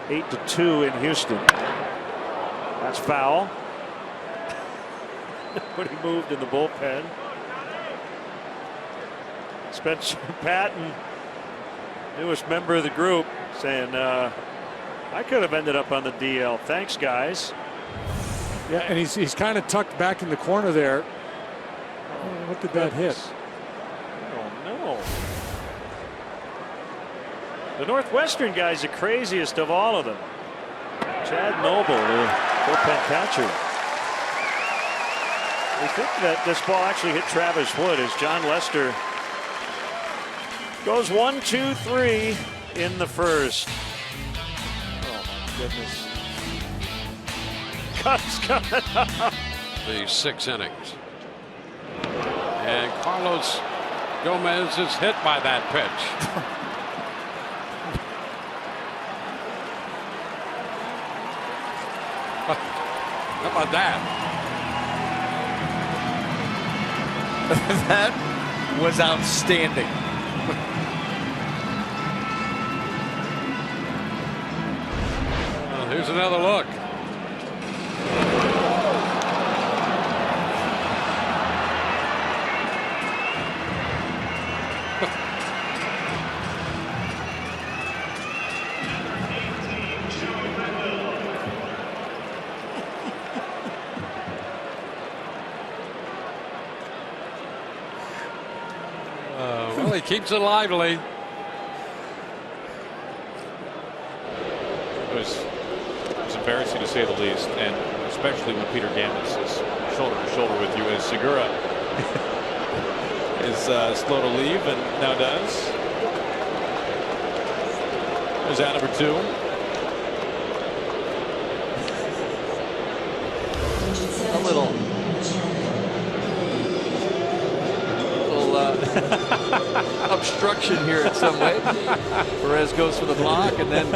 8-2 in Houston. That's foul. But he moved in the bullpen. Spencer Patton, newest member of the group, saying, I could have ended up on the DL. Thanks, guys. Yeah, and he's kind of tucked back in the corner there. Oh, what did that hit? Oh, no. The Northwestern guy's the craziest of all of them. Chad Noble, the bullpen catcher. We think that this ball actually hit Travis Wood as John Lester goes 1, 2, 3 in the first. Oh my goodness. Cut's coming up. The 6 innings. And Carlos Gomez is hit by that pitch. How about that? That was outstanding. Here's another look. Well, he keeps it lively. It was embarrassing to say the least, and especially when Peter Gammons is shoulder to shoulder with you, as Segura is slow to leave and now does. There's out number 2. A little obstruction here in some way. Perez goes for the block, and then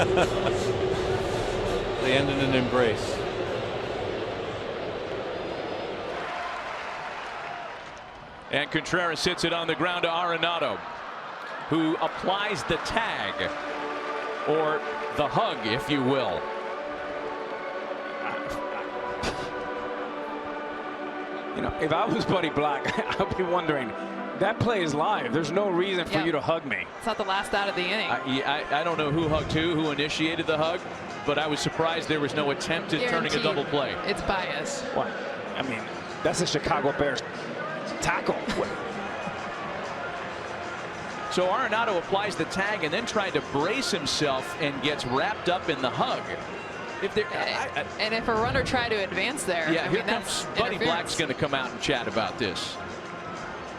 they end in an embrace. And Contreras hits it on the ground to Arenado, who applies the tag, or the hug, if you will. You know, if I was Buddy Black, I'd be wondering, that play is live. There's no reason for you to hug me. It's not the last out of the inning. I don't know who hugged who initiated the hug, but I was surprised there was no attempt at turning a double play. It's bias. What? I mean, that's a Chicago Bears tackle. So Arenado applies the tag and then tried to brace himself and gets wrapped up in the hug. If and if a runner tried to advance there, yeah, I here mean, comes Buddy Black's going to come out and chat about this.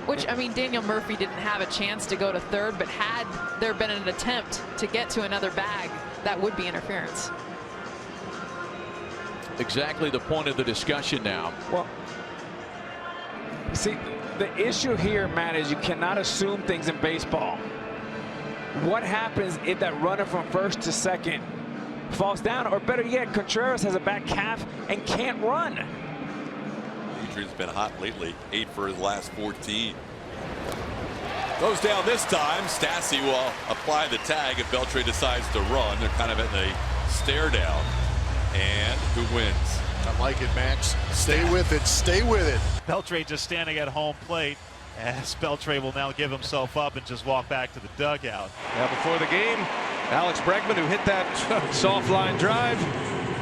Which, I mean, Daniel Murphy didn't have a chance to go to third, but had there been an attempt to get to another bag, that would be interference. Exactly the point of the discussion now. Well, see, the issue here, Matt, is you cannot assume things in baseball. What happens if that runner from first to second falls down, or better yet, Contreras has a back calf and can't run? Adrian's been hot lately, 8 for his last 14. Goes down this time. Stassi will apply the tag if Beltre decides to run. They're kind of at the stare down. And who wins? I like it, Max. Stay with it. Stay with it. Beltre just standing at home plate, as Beltre will now give himself up and just walk back to the dugout. Now before the game, Alex Bregman, who hit that soft line drive,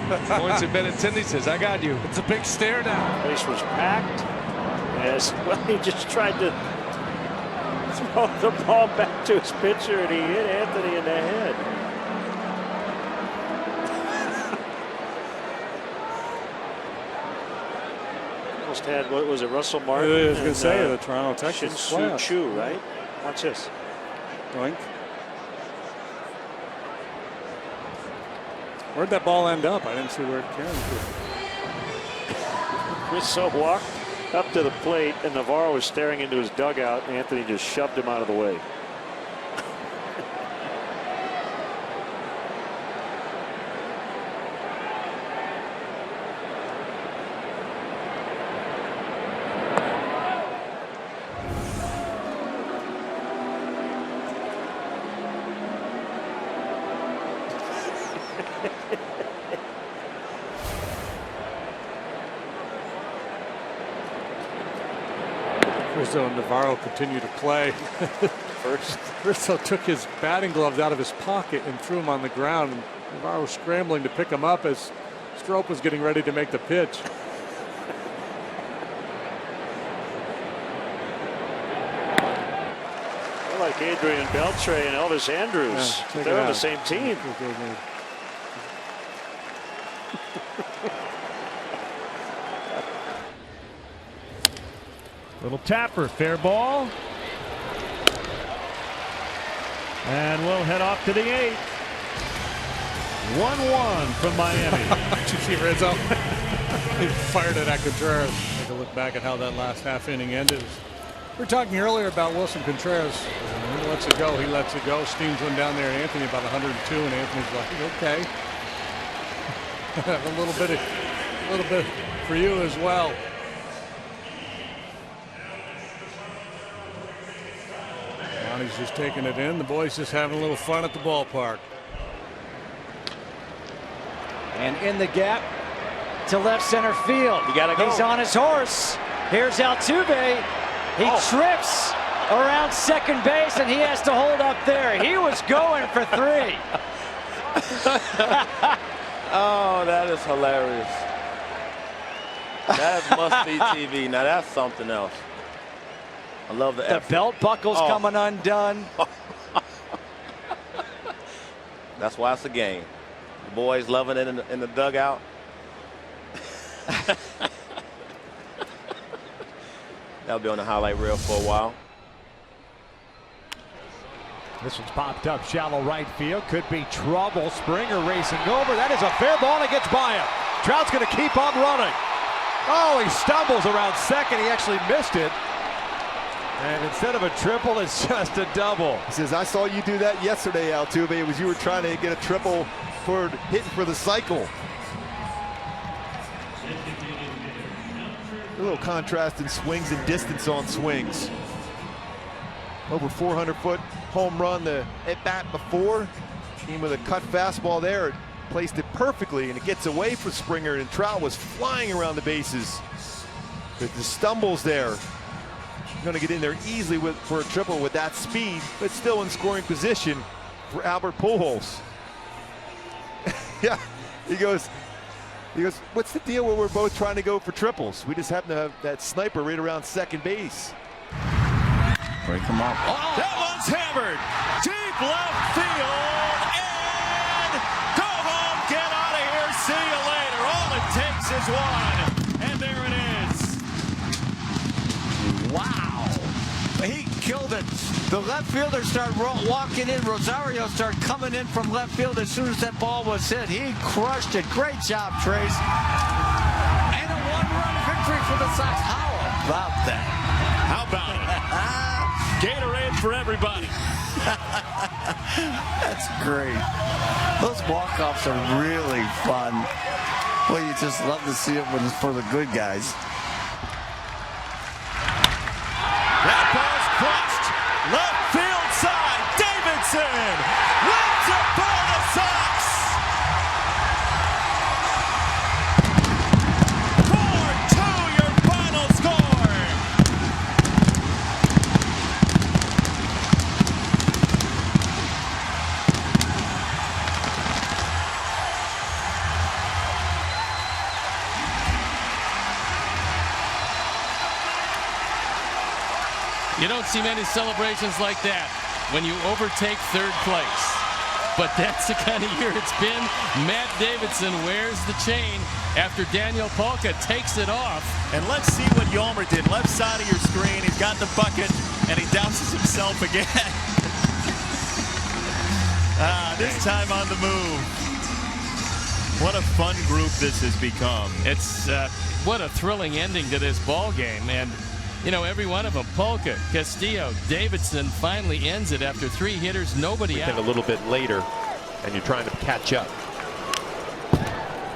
points at Benintendi, says, I got you. It's a big stare down. Place was packed. As well, he just tried to throw the ball back to his pitcher, and he hit Anthony in the head. Almost had, what was it, Russell Martin? I was going to say, the Toronto Texans. Shin-Soo Choo, right? Watch this. Doink. Where'd that ball end up? I didn't see where it carried to. Rizzo walked up to the plate, and Navarro was staring into his dugout, and Anthony just shoved him out of the way. Rizzo and Navarro continue to play. First, Rizzo took his batting gloves out of his pocket and threw them on the ground. And Navarro was scrambling to pick them up as Strop was getting ready to make the pitch. I like Adrian Beltre and Elvis Andrus. Yeah, they're on the same team. Little tapper, fair ball. And we'll head off to the 8th. 1-1 from Miami. Did you see Rizzo? He fired it at Contreras. Take a look back at how that last half inning ended. We were talking earlier about Wilson Contreras. He lets it go. He lets it go. Steams one down there at Anthony about 102, and Anthony's like, okay. a little bit for you as well. He's just taking it in. The boys just having a little fun at the ballpark. And in the gap to left center field. You gotta go. He's on his horse. Here's Altuve. He trips around second base, and he has to hold up there. He was going for 3. Oh, that is hilarious. That must be TV. Now that's something else. I love the effort. Belt buckle's coming undone. That's why it's a game. The boys loving it in the dugout. That'll be on the highlight reel for a while. This one's popped up shallow right field. Could be trouble. Springer racing over. That is a fair ball, and it gets by him. Trout's going to keep on running. Oh, he stumbles around second. He actually missed it. And instead of a triple, it's just a double. He says, I saw you do that yesterday, Altuve. It was you were trying to get a triple for hitting for the cycle. A little contrast in swings and distance on swings. Over 400-foot home run the at-bat before. Came with a cut fastball there. Placed it perfectly, and it gets away from Springer, and Trout was flying around the bases. But the stumbles there. Going to get in there easily for a triple with that speed, but still in scoring position for Albert Pujols. Yeah, he goes, what's the deal where we're both trying to go for triples? We just happen to have that sniper right around second base. Break him up. Oh, that one's hammered. Deep left field. And go home, get out of here. See you later. All it takes is one. And there it is. Wow. He killed it. The left fielder started walking in. Rosario started coming in from left field as soon as that ball was hit. He crushed it. Great job, Trace. And a one-run victory for the Sox. How about that? How about it? Gatorade for everybody. That's great. Those walk-offs are really fun. Well, you just love to see it when it's for the good guys. That ball's crushed. Left field side. Davidson wins it for the Sox. 4-2 your final score. You don't see many celebrations like that when you overtake third place. But that's the kind of year it's been. Matt Davidson wears the chain after Daniel Polka takes it off. And let's see what Yolmer did. Left side of your screen. He's got the bucket, and he douses himself again. This time on the move. What a fun group this has become. It's what a thrilling ending to this ball game. And you know, every one of them, Polka, Castillo, Davidson, finally ends it after 3 hitters, nobody out. A little bit later, and you're trying to catch up.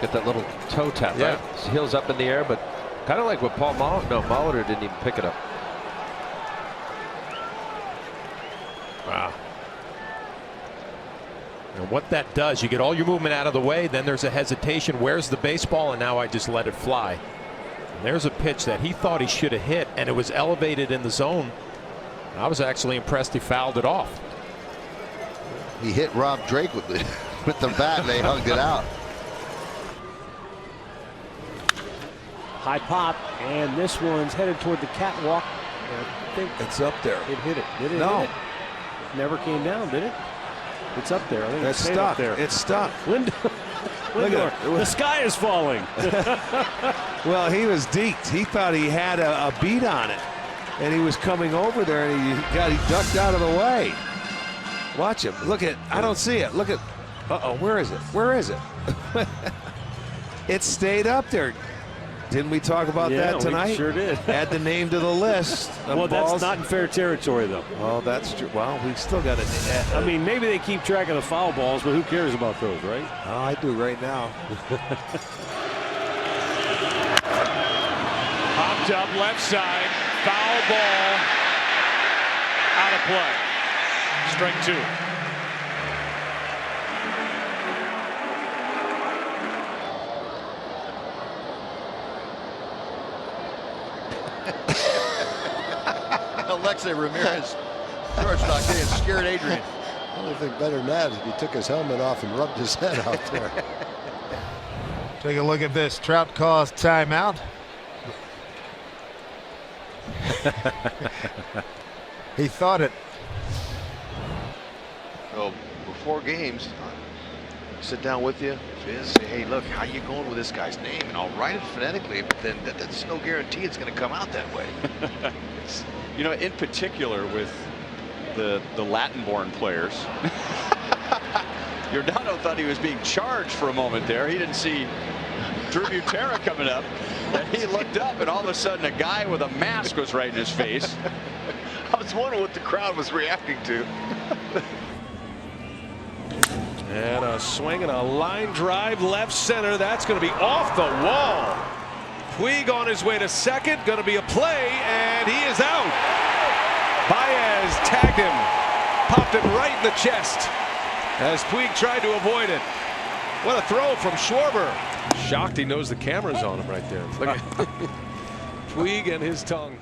Get that little toe tap, right? His heels up in the air, but kind of like what Paul Molitor. No, Molitor didn't even pick it up. Wow. what that does, you get all your movement out of the way, then there's a hesitation. Where's the baseball? And now I just let it fly. And there's a pitch that he thought he should have hit, and it was elevated in the zone. I was actually impressed he fouled it off. He hit Rob Drake with the bat, and they hugged it out. High pop, and this one's headed toward the catwalk. I think it's up there. It hit it. Did it? No. Hit it? Never came down, did it? It's up there. I think It's stayed stuck. Up there. It's stuck. Lindor, the sky is falling. Well, he was deked. He thought he had a beat on it, and he was coming over there, and he ducked out of the way. Watch him. Look at. I don't see it. Look at. Uh-oh. Where is it? Where is it? It stayed up there. Didn't we talk about that tonight? We sure did. Add the name to the list. Well, that's not in fair territory, though. Well, that's true. Well, we still got to. I mean, maybe they keep track of the foul balls, but who cares about those, right? Oh, I do right now. Popped up left side. Foul ball. Out of play. Strike 2. Alexei Ramirez, George knocked in and scared Adrian. The only thing better than that is if he took his helmet off and rubbed his head out there. Take a look at this. Trout calls timeout. He thought it. So before games, sit down with you, say, hey, look, how you going with this guy's name? And I'll write it phonetically, but then that's no guarantee it's going to come out that way. You know, in particular with the Latin-born players. Giordano thought he was being charged for a moment there. He didn't see Drew Butera coming up, and he looked up, and all of a sudden a guy with a mask was right in his face. I was wondering what the crowd was reacting to. And a swing and a line drive left center. That's going to be off the wall. Puig on his way to second. Going to be a play, and he is out. Baez tagged him. Popped him right in the chest as Puig tried to avoid it. What a throw from Schwarber. Shocked he knows the camera's on him right there. Look at Puig and his tongue.